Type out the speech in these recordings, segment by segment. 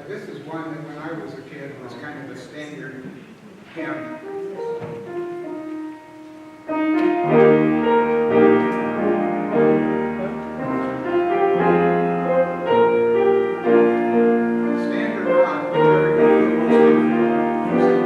this is one that when I was a kid was kind of a standard hymn. Standard rock, whichever you feel most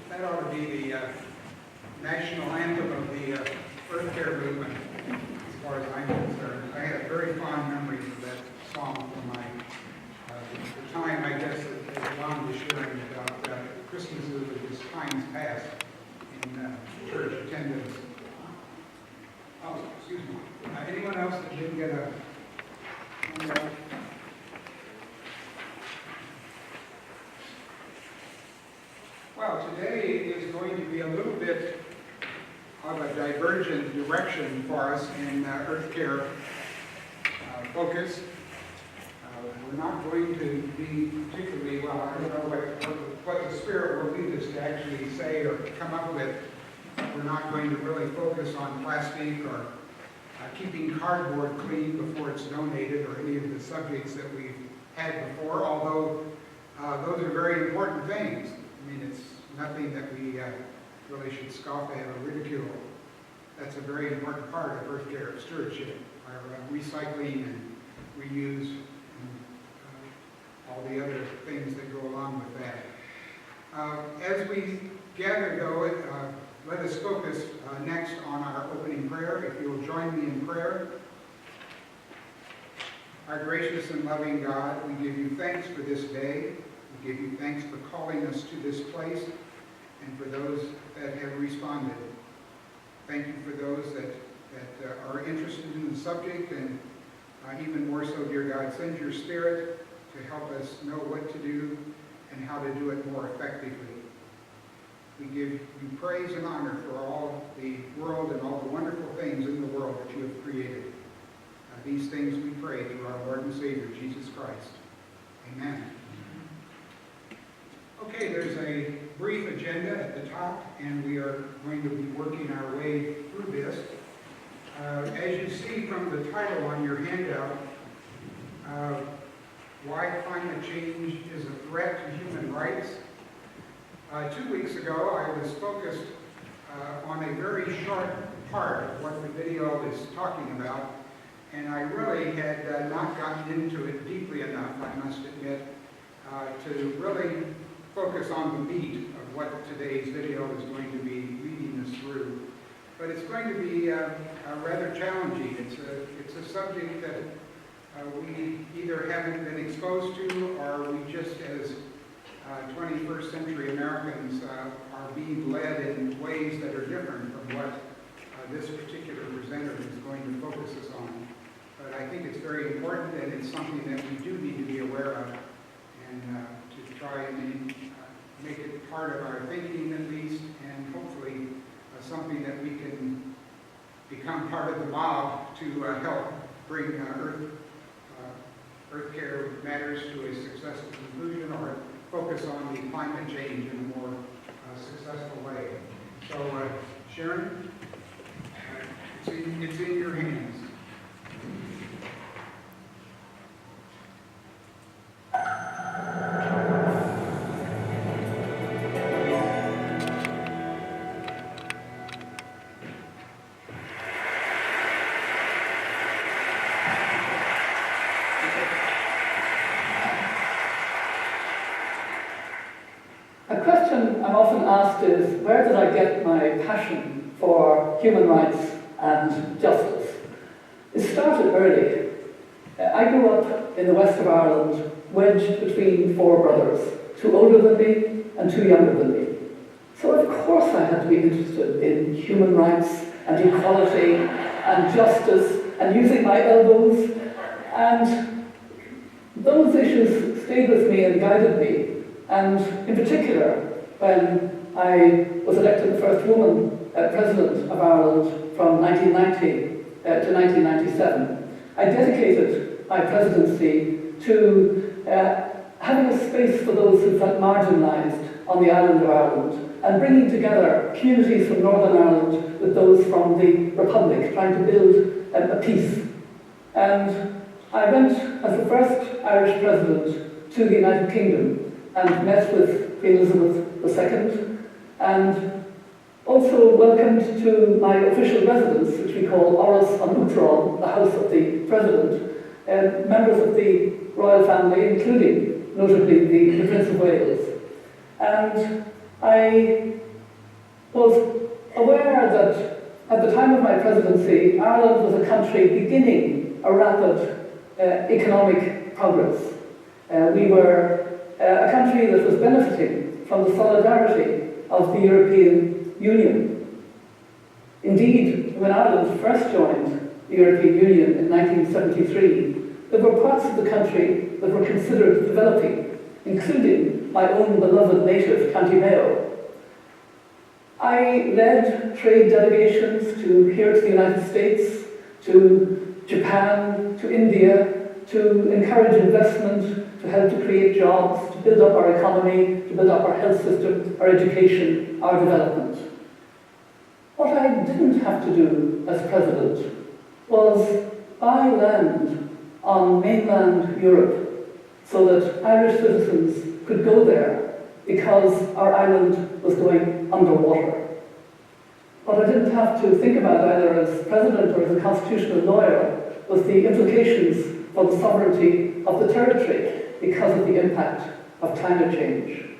That ought to be the national anthem of the Earth Care movement, as far as I'm concerned. I have very fond memories of that song from my the time, I guess, that John was sharing about Christmases of his times past in church attendance. Oh, excuse me. Anyone else that didn't get a handout? Well, today is going to be a little bit of a divergent direction for us in Earth Care focus. We're not going to be particularly, well, I don't know what the Spirit will lead us to actually say or come up with. We're not going to really focus on plastic or keeping cardboard clean before it's donated or any of the subjects that we've had before, although those are very important things. I mean, it's nothing that we really should scoff at or ridicule. That's a very important part of Earth Care stewardship, recycling and reuse and all the other things that go along with that. As we gather, though, let us focus next on our opening prayer. If you'll join me in prayer. Our gracious and loving God, we give you thanks for this day. We give you thanks for calling us to this place and for those that have responded. Thank you for those that are interested in the subject, and even more so, dear God, send your Spirit to help us know what to do and how to do it more effectively. We give you praise and honor for all the world and all the wonderful things in the world that you have created. These things we pray through our Lord and Savior, Jesus Christ. Amen. Okay, there's a brief agenda at the top, and we are going to be working our way through this. As you see from the title on your handout, Why Climate Change is a Threat to Human Rights. 2 weeks ago, I was focused on a very short part of what the video is talking about, and I really had not gotten into it deeply enough, I must admit, to really focus on the meat of what today's video is going to be leading us through. But it's going to be rather challenging. It's a subject that we either haven't been exposed to, or we just, as 21st century Americans, are being led in ways that are different from what this particular presenter is going to focus us on. But I think it's very important, and it's something that we do need to be aware of, and to try and make it part of our thinking at least, and hopefully something that we can become part of the mob to help bring Earth Care matters to a successful conclusion, or focus on the climate change in a more successful way. So, Sharon, it's in your hands. asked is, where did I get my passion for human rights and justice? It started early. I grew up in the west of Ireland, wedged between four brothers, two older than me and two younger than me. So of course I had to be interested in human rights and equality and justice and using my elbows. And those issues stayed with me and guided me. And in particular, when I was elected the first woman President of Ireland from 1990 to 1997, I dedicated my presidency to having a space for those who felt marginalised on the island of Ireland and bringing together communities from Northern Ireland with those from the Republic, trying to build a peace. And I went as the first Irish president to the United Kingdom and met with Queen Elizabeth II and also welcomed to my official residence, which we call Áras an Uachtaráin, the house of the president, members of the royal family, including notably the Prince of Wales. And I was aware that at the time of my presidency, Ireland was a country beginning a rapid economic progress. We were a country that was benefiting from the solidarity of the European Union. Indeed, when Ireland first joined the European Union in 1973, there were parts of the country that were considered developing, including my own beloved native, County Mayo. I led trade delegations here to the United States, to Japan, to India, to encourage investment, to help to create jobs, to build up our economy, to build up our health system, our education, our development. What I didn't have to do as president was buy land on mainland Europe so that Irish citizens could go there because our island was going underwater. What I didn't have to think about either as president or as a constitutional lawyer was the implications for the sovereignty of the territory because of the impact of climate change.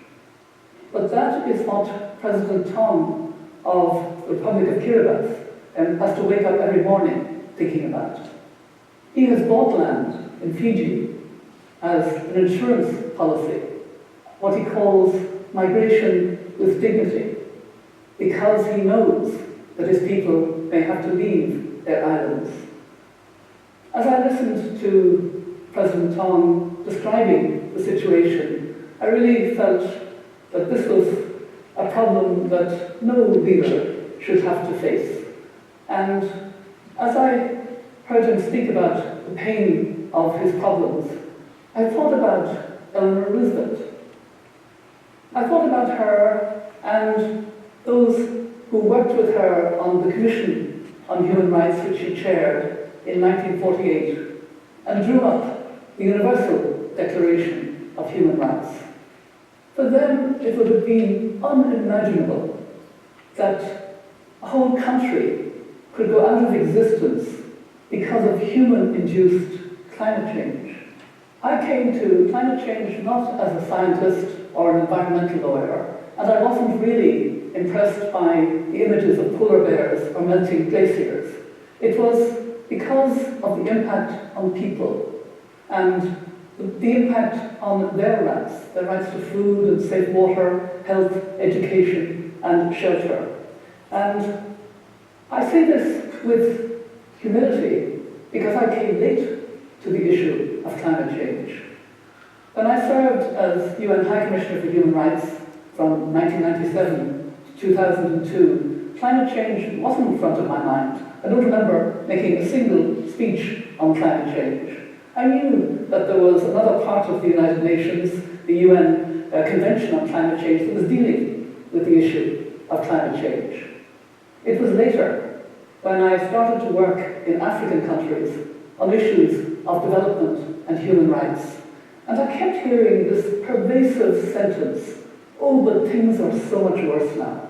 But that is what President Tong of the Republic of Kiribati has to wake up every morning thinking about. He has bought land in Fiji as an insurance policy, what he calls migration with dignity, because he knows that his people may have to leave their islands. As I listened to President Tong describing the situation, I really felt that this was a problem that no leader should have to face. And as I heard him speak about the pain of his problems, I thought about Eleanor Roosevelt. I thought about her and those who worked with her on the Commission on Human Rights, which she chaired in 1948, and drew up the Universal Declaration of Human Rights. For them, it would have been unimaginable that a whole country could go out of existence because of human-induced climate change. I came to climate change not as a scientist or an environmental lawyer, and I wasn't really impressed by the images of polar bears or melting glaciers. It was because of the impact on people and the impact on their rights to food and safe water, health, education, and shelter. And I say this with humility because I came late to the issue of climate change. When I served as UN High Commissioner for Human Rights from 1997 to 2002, climate change wasn't in front of my mind. I don't remember making a single speech on climate change. I knew that there was another part of the United Nations, the UN Convention on Climate Change, that was dealing with the issue of climate change. It was later, when I started to work in African countries on issues of development and human rights, and I kept hearing this pervasive sentence, "Oh, but things are so much worse now.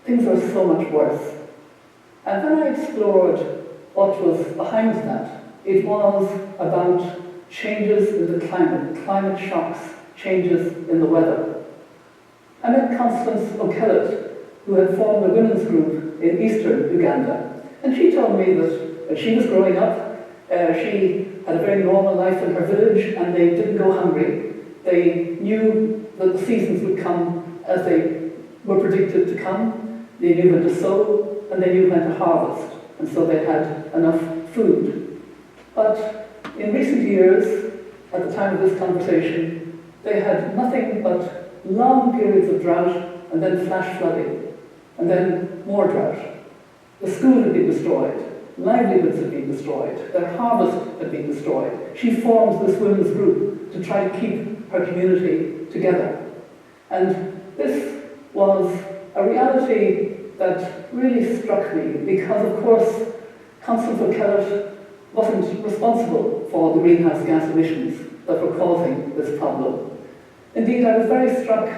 Things are so much worse." And when I explored what was behind that, it was about changes in the climate shocks, changes in the weather. I met Constance O'Kellett who had formed a women's group in eastern Uganda. And she told me that when she was growing up, she had a very normal life in her village, and they didn't go hungry. They knew that the seasons would come as they were predicted to come. They knew when to sow, and they knew when to harvest, and so they had enough food. But in recent years, at the time of this conversation, they had nothing but long periods of drought, and then flash flooding, and then more drought. The school had been destroyed, livelihoods had been destroyed, their harvest had been destroyed. She formed this women's group to try to keep her community together. And this was a reality that really struck me, because of course Constable Kellett wasn't responsible for the greenhouse gas emissions that were causing this problem. Indeed, I was very struck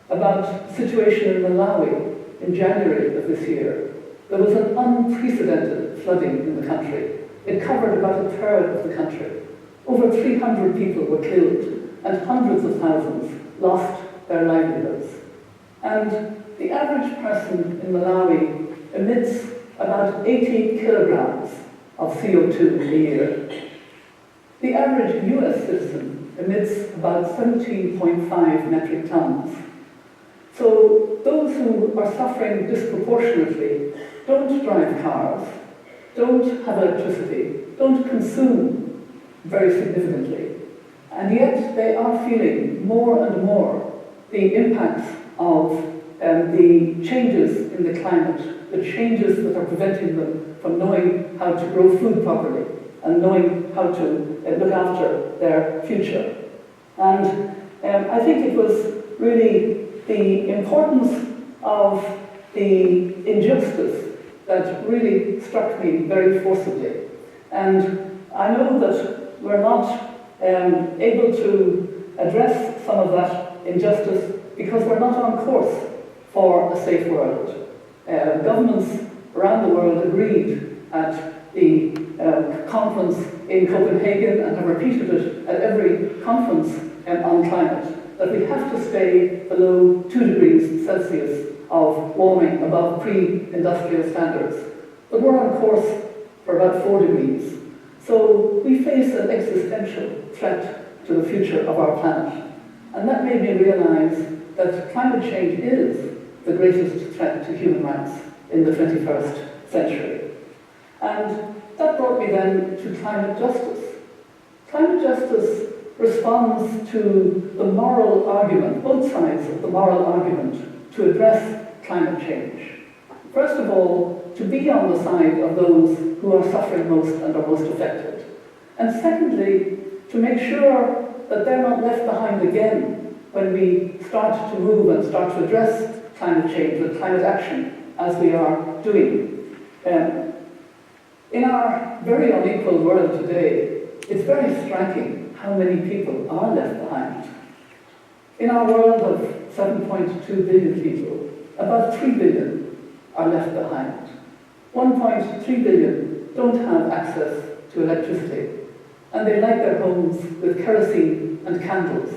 about the situation in Malawi in January of this year. There was an unprecedented flooding in the country. It covered about a third of the country. Over 300 people were killed, and hundreds of thousands lost their livelihoods. And the average person in Malawi emits about 80 kilograms of CO2 a year. The average US citizen emits about 17.5 metric tons. So those who are suffering disproportionately don't drive cars, don't have electricity, don't consume very significantly, and yet they are feeling more and more the impacts of the changes in the climate, the changes that are preventing them from knowing how to grow food properly and knowing how to look after their future. And I think it was really the importance of the injustice that really struck me very forcibly. And I know that we're not able to address some of that injustice because we're not on course for a safe world. Governments around the world agreed at the conference in Copenhagen, and have repeated it at every conference on climate, that we have to stay below 2 degrees Celsius of warming above pre-industrial standards. But we're on course for about 4 degrees. So we face an existential threat to the future of our planet. And that made me realize that climate change is the greatest threat to human rights in the 21st century. And that brought me then to climate justice. Climate justice responds to the moral argument, both sides of the moral argument, to address climate change. First of all, to be on the side of those who are suffering most and are most affected. And secondly, to make sure that they're not left behind again when we start to move and start to address climate change and climate action as we are doing. In our very unequal world today, it's very striking how many people are left behind. In our world of 7.2 billion people, about 3 billion are left behind. 1.3 billion don't have access to electricity, and they light their homes with kerosene and candles,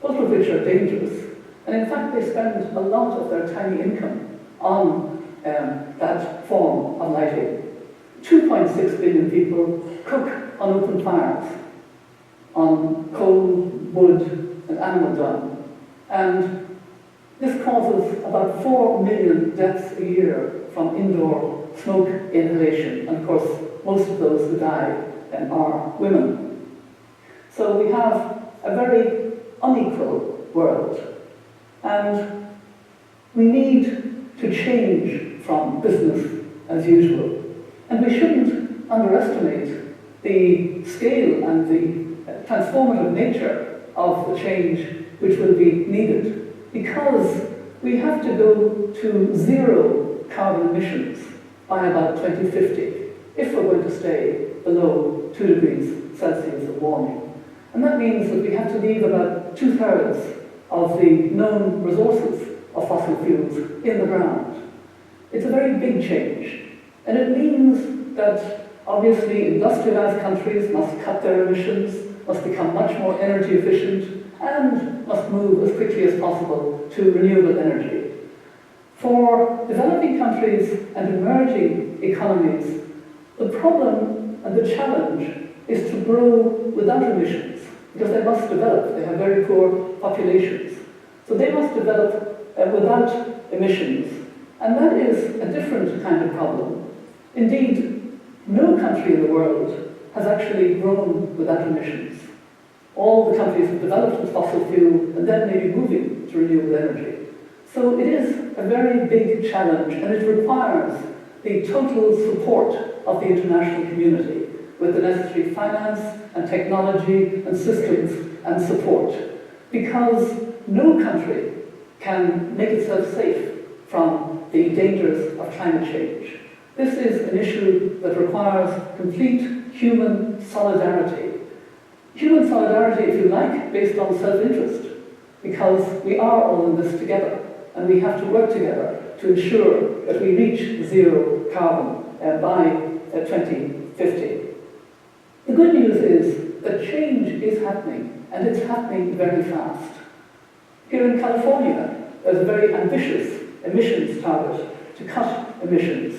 both of which are dangerous. And in fact, they spend a lot of their tiny income on that form of lighting. 2.6 billion people cook on open fires, on coal, wood, and animal dung. And this causes about 4 million deaths a year from indoor smoke inhalation. And of course, most of those who die are women. So we have a very unequal world. And we need to change from business as usual. And we shouldn't underestimate the scale and the transformative nature of the change which will be needed, because we have to go to 0 carbon emissions by about 2050 if we're going to stay below 2 degrees Celsius of warming. And that means that we have to leave about 2/3 of the known resources of fossil fuels in the ground. It's a very big change, and it means that obviously industrialized countries must cut their emissions, must become much more energy efficient, and must move as quickly as possible to renewable energy. For developing countries and emerging economies, the problem and the challenge is to grow without emissions, because they must develop. They have very poor populations. So they must develop without emissions. And that is a different kind of problem. Indeed, no country in the world has actually grown without emissions. All the countries have developed with fossil fuel and then maybe moving to renewable energy. So it is a very big challenge, and it requires the total support of the international community with the necessary finance and technology and systems and support, because no country can make itself safe from the dangers of climate change. This is an issue that requires complete human solidarity. Human solidarity, if you like, based on self-interest, because we are all in this together, and we have to work together to ensure that we reach zero carbon by 2050. The good news is that change is happening, and it's happening very fast. Here in California, there's a very ambitious emissions target to cut emissions.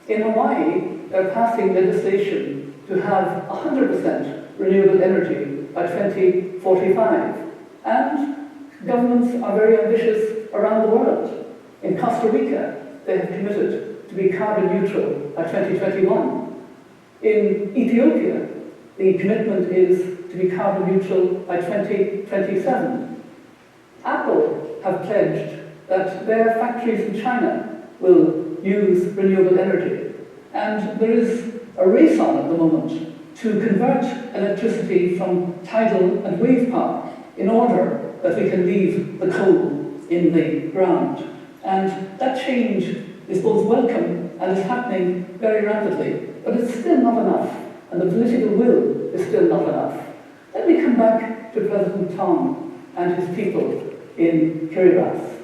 In Hawaii, they're passing legislation to have 100% renewable energy by 2045. And governments are very ambitious around the world. In Costa Rica, they have committed to be carbon neutral by 2021. In Ethiopia, the commitment is to be carbon neutral by 2027. Apple have pledged that their factories in China will use renewable energy. And there is a race on at the moment to convert electricity from tidal and wave power in order that we can leave the coal in the ground. And that change is both welcome and is happening very rapidly, but it's still not enough, and the political will is still not enough. Let me come back to President Tong and his people in Kiribati.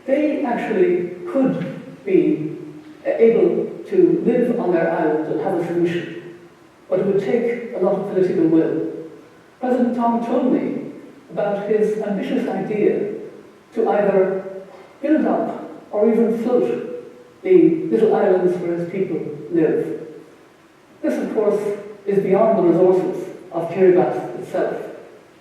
They actually could be able to live on their island and have a solution, but it would take a lot of political will. President Tong told me about his ambitious idea to either build up or even float the little islands where his people live. This, of course, is beyond the resources of Kiribati itself.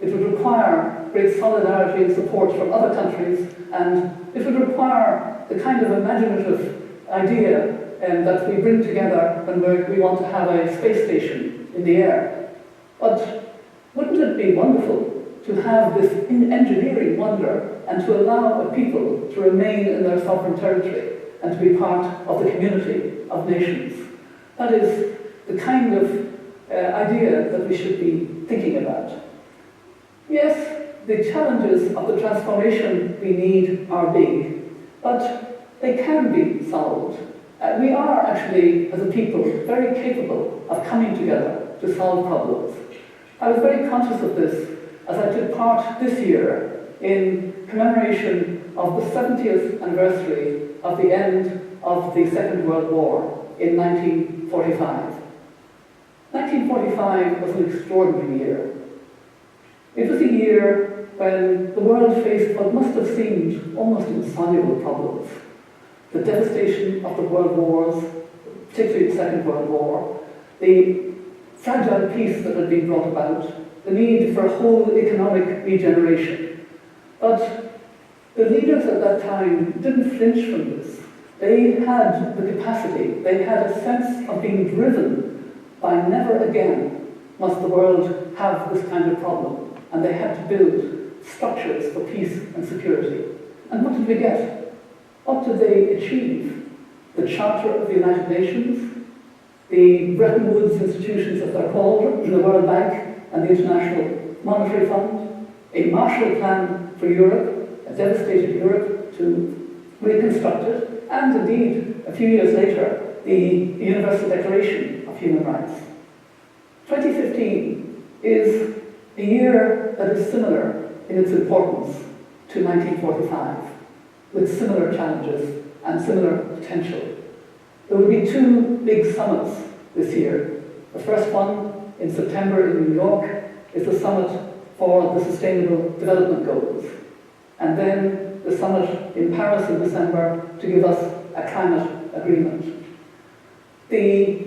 It would require great solidarity and support from other countries, and it would require the kind of imaginative idea that we bring together when we want to have a space station in the air. But wouldn't it be wonderful to have this engineering wonder and to allow a people to remain in their sovereign territory and to be part of the community of nations? That is the kind of idea that we should be thinking about. Yes, the challenges of the transformation we need are big, but they can be solved. We are actually, as a people, very capable of coming together to solve problems. I was very conscious of this as I took part this year in commemoration of the 70th anniversary of the end of the Second World War in 1945. 1945 was an extraordinary year. It was a year when the world faced what must have seemed almost insoluble problems. The devastation of the world wars, particularly the Second World War, the fragile peace that had been brought about, the need for a whole economic regeneration. But the leaders at that time didn't flinch from this. They had the capacity, they had a sense of being driven by never again must the world have this kind of problem. And they had to build structures for peace and security. And what did we get? What did they achieve? The Charter of the United Nations, the Bretton Woods institutions, as they're called, the World Bank and the International Monetary Fund, a Marshall Plan for Europe, a devastated Europe to reconstruct it, and indeed, a few years later, the Universal Declaration of Human Rights. 2015 is a year that is similar in its importance to 1945, with similar challenges and similar potential. There will be two big summits this year. The first one in September in New York is the summit for the Sustainable Development Goals. And then the summit in Paris in December to give us a climate agreement. The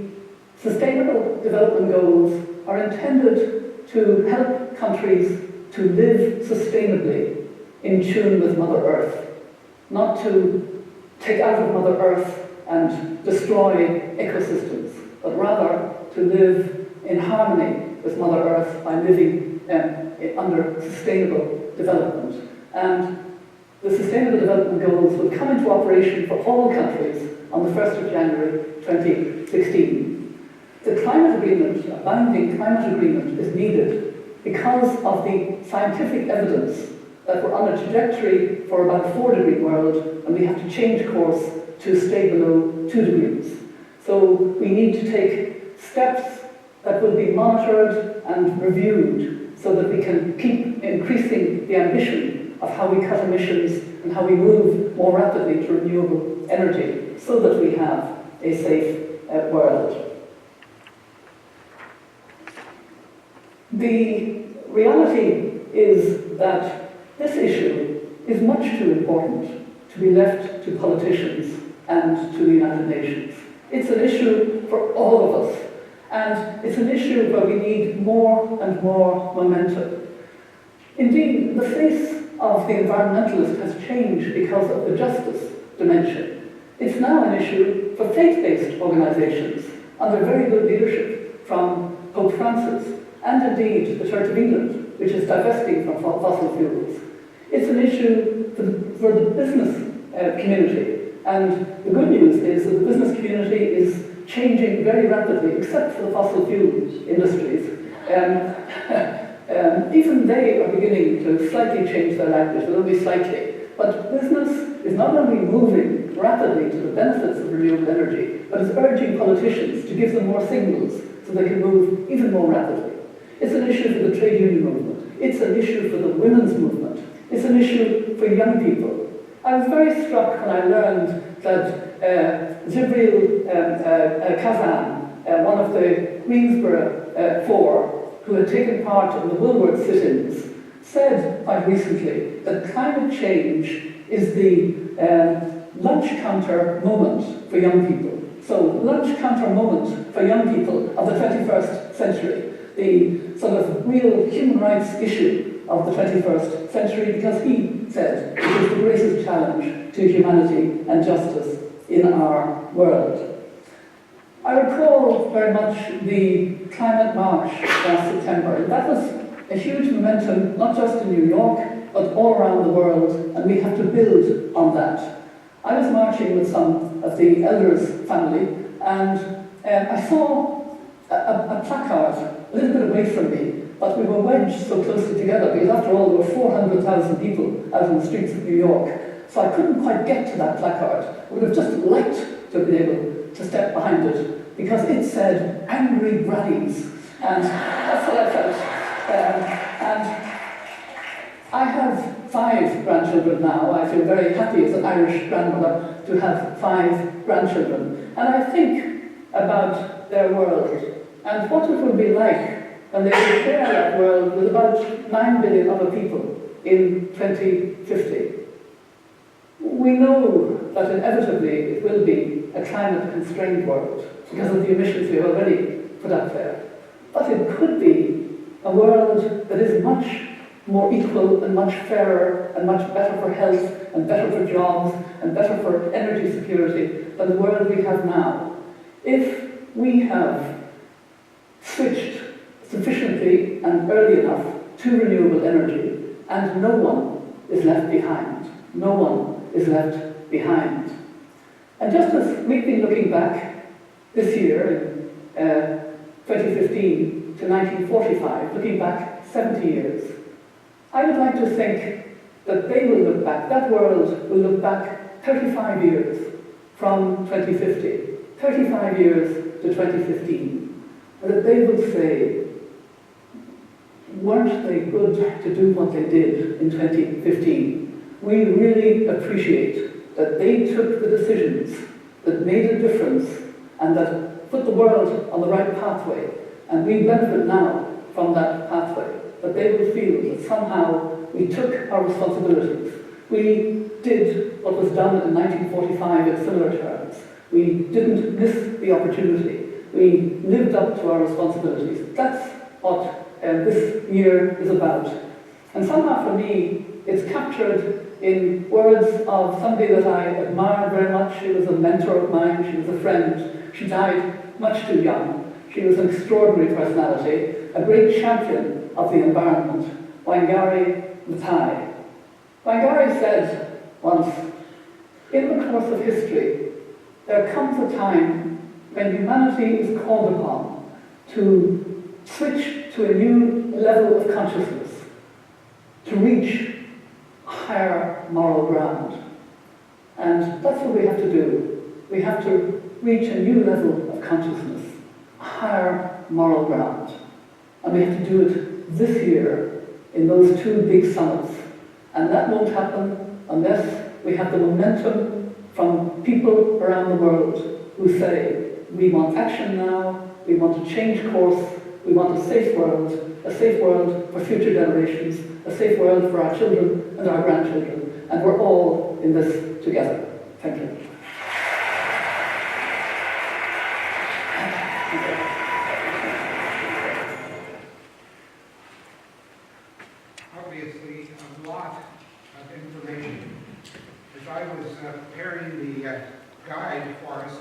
Sustainable Development Goals are intended to help countries to live sustainably in tune with Mother Earth, not to take out of Mother Earth and destroy ecosystems, but rather to live in harmony with Mother Earth by living under sustainable development. And the Sustainable Development Goals will come into operation for all countries on the 1st of January 2016. The climate agreement, a binding climate agreement, is needed because of the scientific evidence that we're on a trajectory for about a 4-degree world, and we have to change course to stay below 2 degrees. So we need to take steps that will be monitored and reviewed so that we can keep increasing the ambition of how we cut emissions and how we move more rapidly to renewable energy so that we have a safe world. The reality is that this issue is much too important to be left to politicians and to the United Nations. It's an issue for all of us, and it's an issue where we need more and more momentum. Indeed, the face of the environmentalist has changed because of the justice dimension. It's now an issue for faith-based organisations under very good leadership from Pope Francis, and indeed the Church of England, which is divesting from fossil fuels. It's an issue for the business community, and the good news is that the business community is changing very rapidly, except for the fossil fuel industries. Even they are beginning to slightly change their language, but only slightly. But business is not only moving rapidly to the benefits of renewable energy, but is urging politicians to give them more signals so they can move even more rapidly. It's an issue for the trade union movement. It's an issue for the women's movement. It's an issue for young people. I was very struck when I learned that Jibril Kazan, one of the Greensboro Four, who had taken part in the Woolworth sit-ins, said quite recently that climate change is the lunch counter moment for young people. So, lunch counter moment for young people of the 21st century. The sort of real human rights issue of the 21st century, because he said it is the greatest challenge to humanity and justice in our world. I recall very much the climate march last September. That was a huge momentum, not just in New York, but all around the world, and we have to build on that. I was marching with some of the elders' family, and I saw a placard a little bit away from me, but we were wedged so closely together because after all there were 400,000 people out in the streets of New York, so I couldn't quite get to that placard. I would have just liked to have been able to step behind it because it said "angry grannies," and that's what I felt. And I have 5 grandchildren now. I feel very happy as an Irish grandmother to have 5 grandchildren, and I think about their world and what it will be like when they will share that world with about 9 billion other people in 2050. We know that inevitably it will be a climate-constrained world because of the emissions we have already put up there. But it could be a world that is much more equal and much fairer and much better for health and better for jobs and better for energy security than the world we have now. If we have switched sufficiently and early enough to renewable energy, and no one is left behind. No one is left behind. And just as we've been looking back this year, in 2015 to 1945, looking back 70 years, I would like to think that they will look back, that world will look back 35 years from 2050, 35 years to 2015, and that they will say, weren't they good to do what they did in 2015? We really appreciate that they took the decisions that made a difference and that put the world on the right pathway, and we benefit now from that pathway. That they will feel that somehow we took our responsibilities. We did what was done in 1945 in similar terms. We didn't miss the opportunity. We lived up to our responsibilities. That's what this year is about. And somehow for me, it's captured in words of somebody that I admired very much. She was a mentor of mine, she was a friend. She died much too young. She was an extraordinary personality, a great champion of the environment, Wangari Maathai. Wangari said once, in the course of history, there comes a time when humanity is called upon to switch to a new level of consciousness, to reach higher moral ground. And that's what we have to do. We have to reach a new level of consciousness, a higher moral ground. And we have to do it this year in those two big summits. And that won't happen unless we have the momentum from people around the world who say, we want action now, we want to change course, we want a safe world for future generations, a safe world for our children and our grandchildren. And we're all in this together. Thank you. Obviously, a lot of information. As I was preparing the guide for us,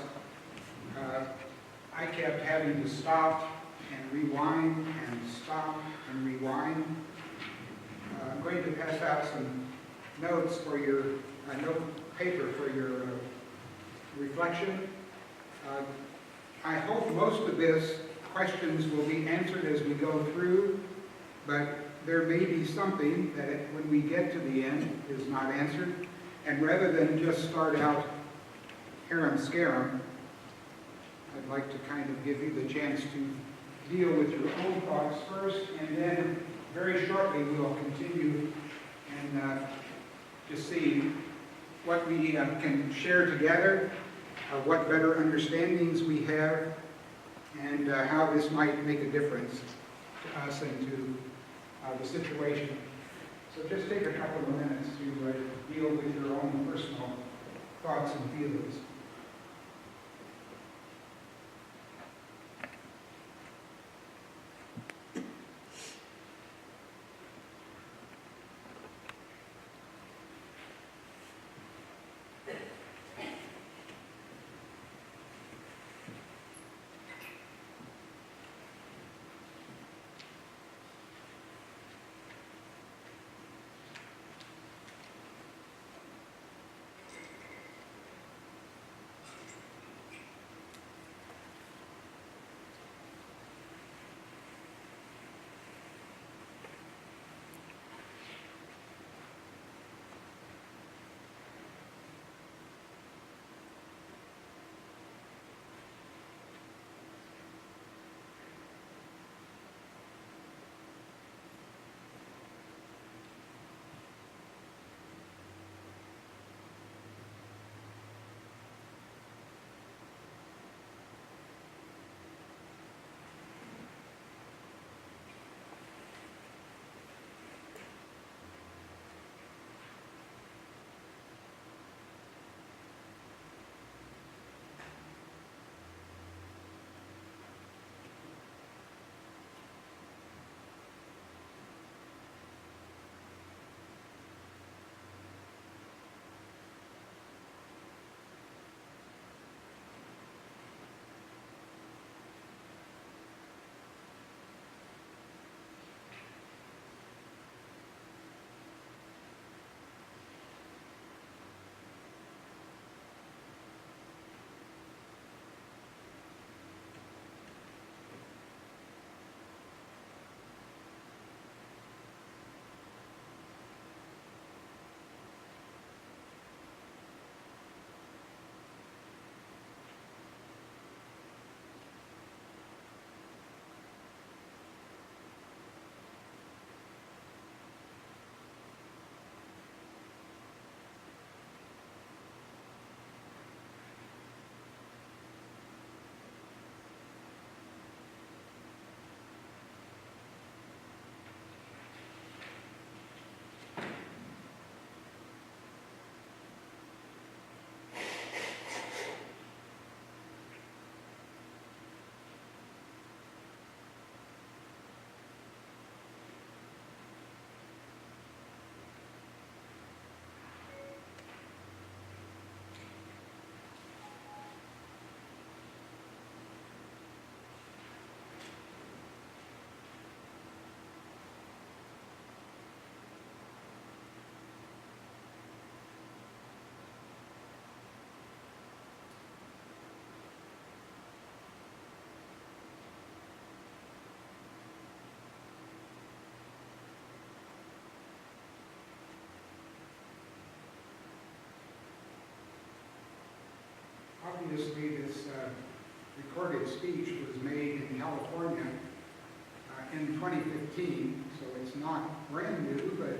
I kept having to stop and rewind and stop and rewind. I'm going to pass out some notes for your note paper for your reflection. I hope most of this questions will be answered as we go through, but there may be something that when we get to the end is not answered. And rather than just start out harum scarum, I'd like to kind of give you the chance to deal with your own thoughts first, and then very shortly we'll continue and to see what we can share together, what better understandings we have, and how this might make a difference to us and to the situation. So just take a couple of minutes to deal with your own personal thoughts and feelings. Obviously, this recorded speech was made in California in 2015, so it's not brand new, but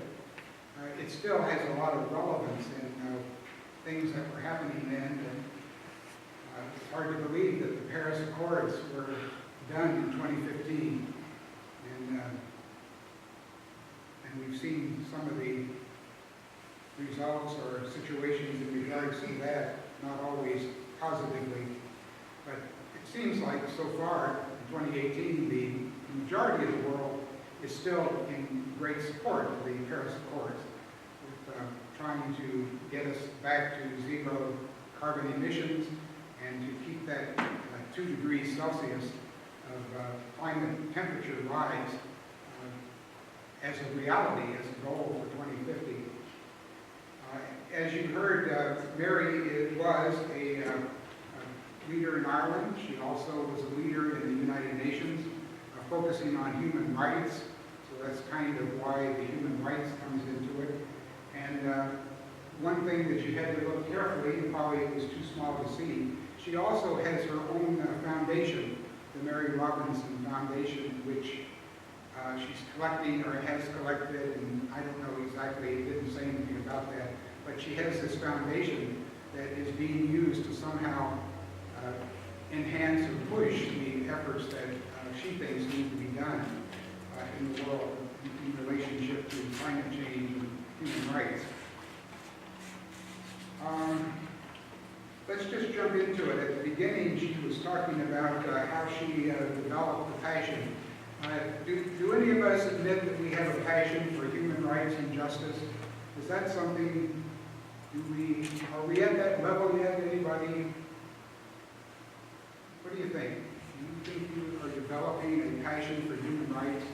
it still has a lot of relevance in things that were happening then. And it's hard to believe that the Paris Accords were done in 2015, and we've seen some of the results or situations in regards to that, not always positively. But it seems like so far, in 2018, the majority of the world is still in great support of the Paris Accords, with trying to get us back to zero carbon emissions and to keep that 2 degrees Celsius of climate temperature rise as a reality, as a goal for 2050. As you heard, Mary was a leader in Ireland. She also was a leader in the United Nations, focusing on human rights. So that's kind of why the human rights comes into it. And one thing that you had to look carefully, probably it was too small to see, she also has her own foundation, the Mary Robinson Foundation, which she's collecting or has collected, and I don't know exactly, it didn't say anything about that, but she has this foundation that is being used to somehow enhance or push the efforts that she thinks need to be done in the world in relationship to climate change and human rights. Let's just jump into it. At the beginning, she was talking about how she developed the passion. Do any of us admit that we have a passion for human rights and justice? Is that something, are we at that level yet, anybody? What do you think? Do you think you are developing a passion for human rights?